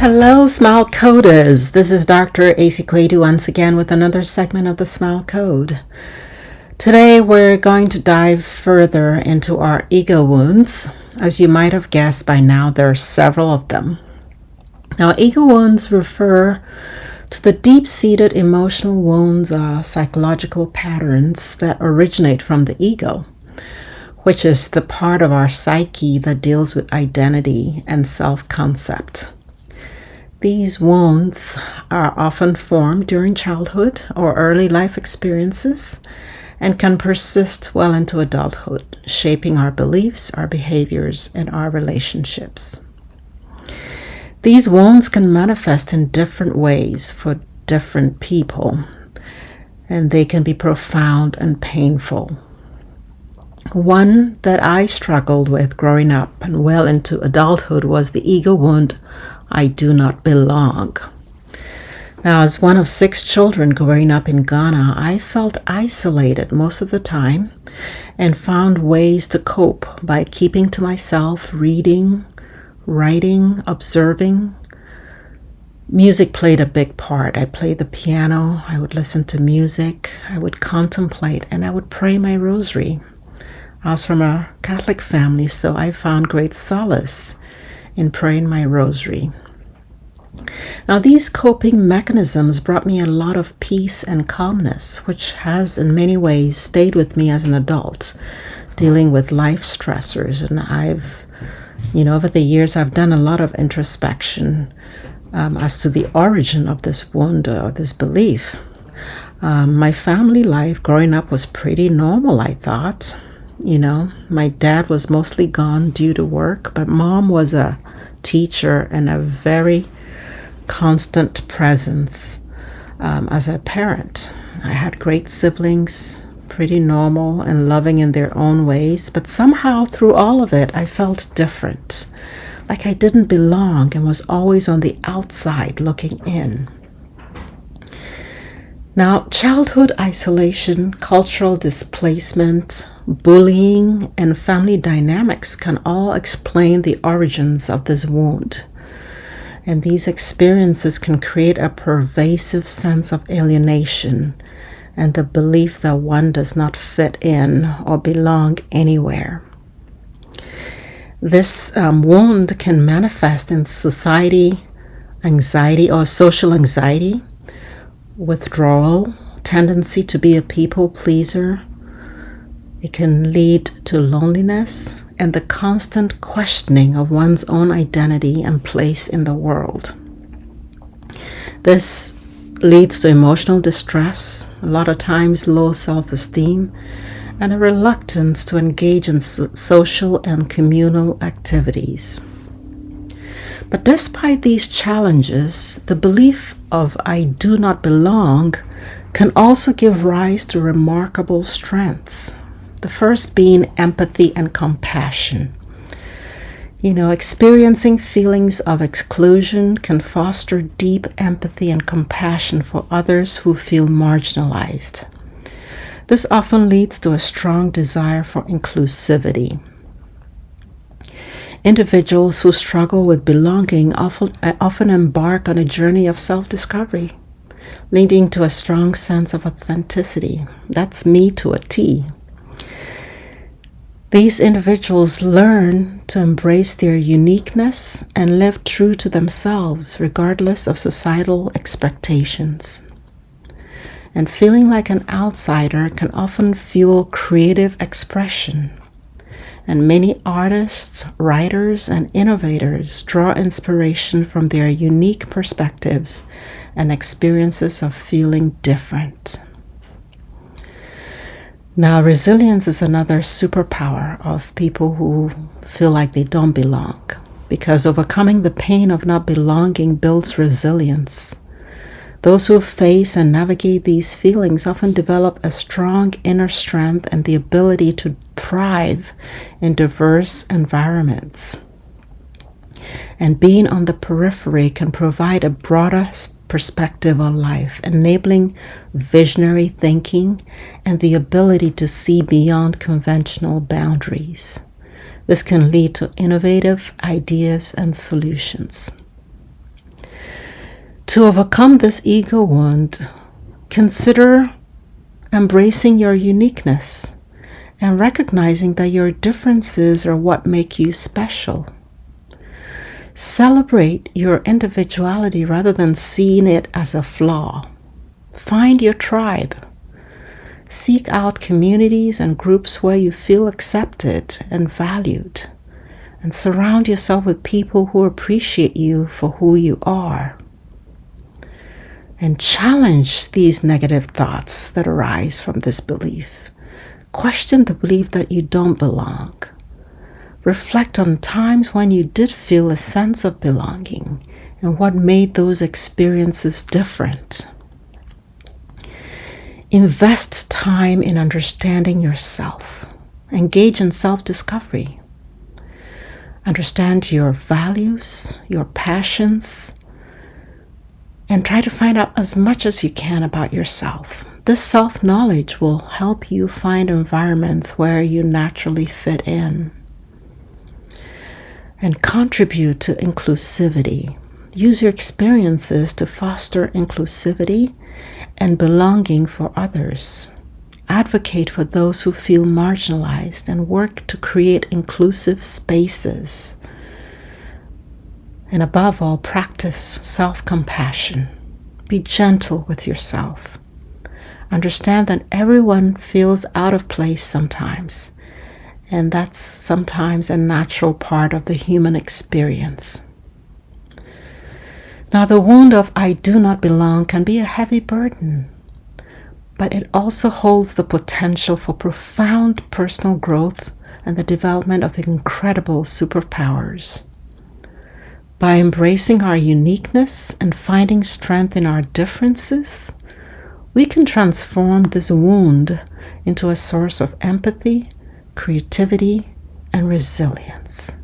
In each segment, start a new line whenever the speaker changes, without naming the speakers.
Hello, Smile Coders. This is Dr. AC Quadu once again with another segment of the Smile Code. Today we're going to dive further into our ego wounds. As you might have guessed by now, there are several of them. Now, ego wounds refer to the deep-seated emotional wounds or psychological patterns that originate from the ego, which is the part of our psyche that deals with identity and self-concept. These wounds are often formed during childhood or early life experiences and can persist well into adulthood, shaping our beliefs, our behaviors, and our relationships. These wounds can manifest in different ways for different people, and they can be profound and painful. One that I struggled with growing up and well into adulthood was the ego wound, I do not belong. Now, as one of 6 children growing up in Ghana, I felt isolated most of the time and found ways to cope by keeping to myself, reading, writing, observing. Music played a big part. I played the piano, I would listen to music, I would contemplate, and I would pray my rosary. I was from a Catholic family, so I found great solace in praying my rosary. Now, these coping mechanisms brought me a lot of peace and calmness, which has in many ways stayed with me as an adult, dealing with life stressors. And over the years, I've done a lot of introspection as to the origin of this wound or this belief. My family life growing up was pretty normal, I thought. My dad was mostly gone due to work, but mom was a teacher and a very constant presence as a parent. I had great siblings, pretty normal and loving in their own ways, but somehow through all of it, I felt different, like I didn't belong and was always on the outside looking in. Now, childhood isolation, cultural displacement, bullying, and family dynamics can all explain the origins of this wound. And these experiences can create a pervasive sense of alienation and the belief that one does not fit in or belong anywhere. This wound can manifest in society anxiety or social anxiety, withdrawal, tendency to be a people pleaser. It can lead to loneliness and the constant questioning of one's own identity and place in the world. This leads to emotional distress, a lot of times low self-esteem, and a reluctance to engage in social and communal activities. But despite these challenges, the belief of I do not belong can also give rise to remarkable strengths. The first being empathy and compassion. Experiencing feelings of exclusion can foster deep empathy and compassion for others who feel marginalized. This often leads to a strong desire for inclusivity. Individuals who struggle with belonging often embark on a journey of self-discovery, leading to a strong sense of authenticity. That's me to a T. These individuals learn to embrace their uniqueness and live true to themselves regardless of societal expectations. And feeling like an outsider can often fuel creative expression. And many artists, writers, and innovators draw inspiration from their unique perspectives and experiences of feeling different. Now, resilience is another superpower of people who feel like they don't belong, because overcoming the pain of not belonging builds resilience. Those who face and navigate these feelings often develop a strong inner strength and the ability to thrive in diverse environments. And being on the periphery can provide a broader perspective on life, enabling visionary thinking and the ability to see beyond conventional boundaries. This can lead to innovative ideas and solutions. To overcome this ego wound, consider embracing your uniqueness and recognizing that your differences are what make you special. Celebrate your individuality rather than seeing it as a flaw. Find your tribe. Seek out communities and groups where you feel accepted and valued, and surround yourself with people who appreciate you for who you are. And challenge these negative thoughts that arise from this belief. Question the belief that you don't belong. Reflect on times when you did feel a sense of belonging and what made those experiences different. Invest time in understanding yourself. Engage in self-discovery. Understand your values, your passions, and try to find out as much as you can about yourself. This self-knowledge will help you find environments where you naturally fit in. And contribute to inclusivity. Use your experiences to foster inclusivity and belonging for others. Advocate for those who feel marginalized and work to create inclusive spaces. And above all, practice self-compassion. Be gentle with yourself. Understand that everyone feels out of place sometimes, and that's sometimes a natural part of the human experience. Now, the wound of I do not belong can be a heavy burden, but it also holds the potential for profound personal growth and the development of incredible superpowers. By embracing our uniqueness and finding strength in our differences, we can transform this wound into a source of empathy, creativity, and resilience.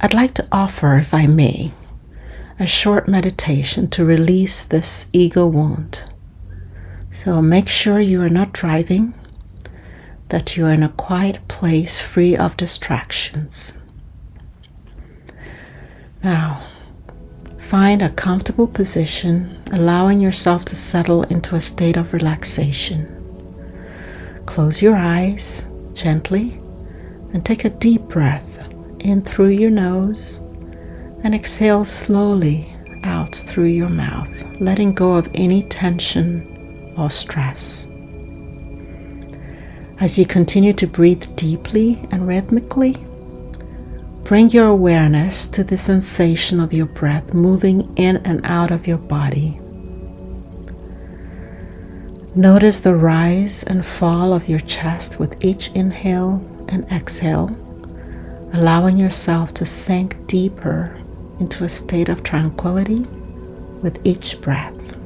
I'd like to offer, if I may, a short meditation to release this ego wound. So make sure you are not driving, that you are in a quiet place free of distractions. Now, find a comfortable position, allowing yourself to settle into a state of relaxation. Close your eyes gently and take a deep breath in through your nose and exhale slowly out through your mouth, letting go of any tension or stress. As you continue to breathe deeply and rhythmically, bring your awareness to the sensation of your breath moving in and out of your body. Notice the rise and fall of your chest with each inhale and exhale, allowing yourself to sink deeper into a state of tranquility with each breath.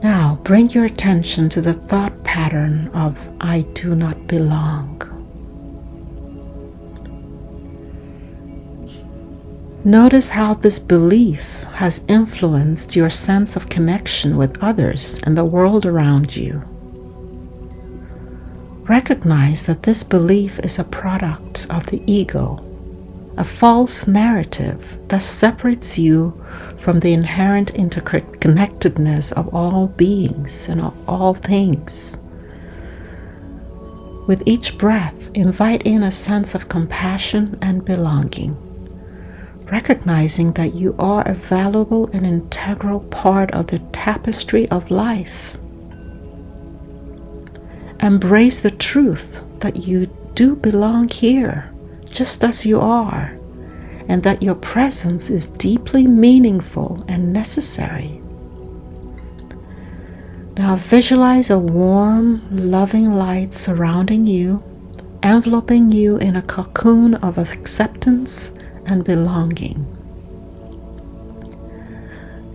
Now, bring your attention to the thought pattern of I do not belong. Notice how this belief has influenced your sense of connection with others and the world around you. Recognize that this belief is a product of the ego, a false narrative that separates you from the inherent interconnectedness of all beings and of all things. With each breath, invite in a sense of compassion and belonging, recognizing that you are a valuable and integral part of the tapestry of life. Embrace the truth that you do belong here, just as you are, and that your presence is deeply meaningful and necessary. Now visualize a warm, loving light surrounding you, enveloping you in a cocoon of acceptance and belonging.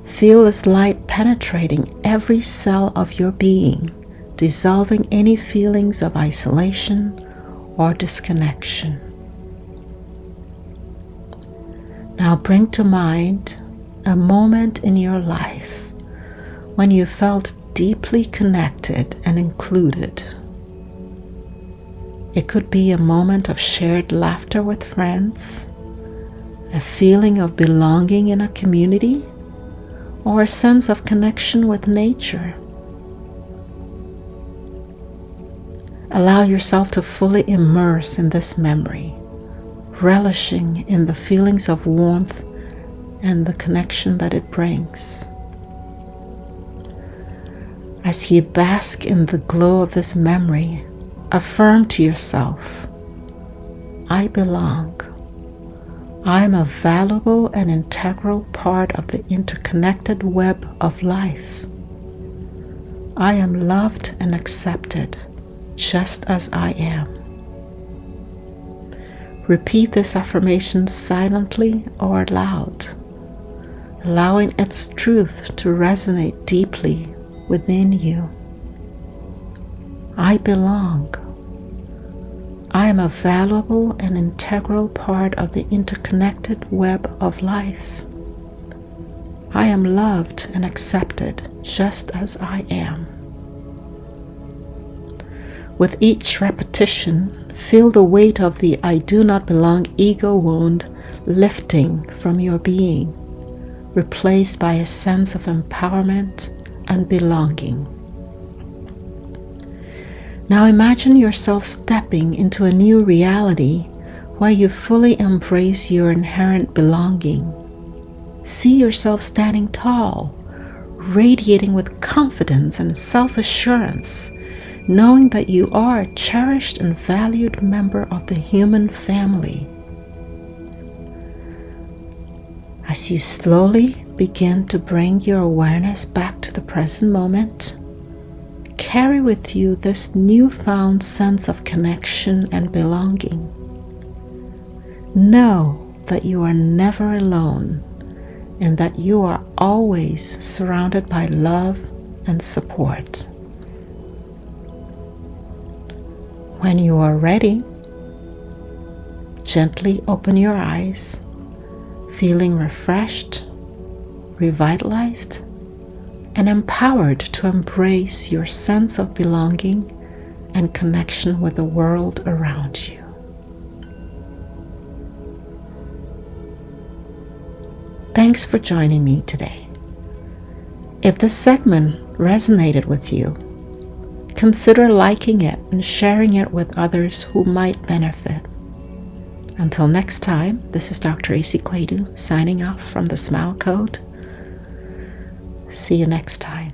Feel this light penetrating every cell of your being, dissolving any feelings of isolation or disconnection. Now bring to mind a moment in your life when you felt deeply connected and included. It could be a moment of shared laughter with friends, a feeling of belonging in a community, or a sense of connection with nature. Allow yourself to fully immerse in this memory, relishing in the feelings of warmth and the connection that it brings. As you bask in the glow of this memory, affirm to yourself, I belong. I am a valuable and integral part of the interconnected web of life. I am loved and accepted just as I am. Repeat this affirmation silently or aloud, allowing its truth to resonate deeply within you. I belong. I am a valuable and integral part of the interconnected web of life. I am loved and accepted just as I am. With each repetition, feel the weight of the I do not belong ego wound lifting from your being, replaced by a sense of empowerment and belonging. Now imagine yourself stepping into a new reality where you fully embrace your inherent belonging. See yourself standing tall, radiating with confidence and self-assurance, knowing that you are a cherished and valued member of the human family. As you slowly begin to bring your awareness back to the present moment, carry with you this newfound sense of connection and belonging. Know that you are never alone and that you are always surrounded by love and support. When you are ready, gently open your eyes, feeling refreshed, revitalized, and empowered to embrace your sense of belonging and connection with the world around you. Thanks for joining me today. If this segment resonated with you, consider liking it and sharing it with others who might benefit. Until next time, this is Dr. AC Quadu signing off from the Smile Code. See you next time.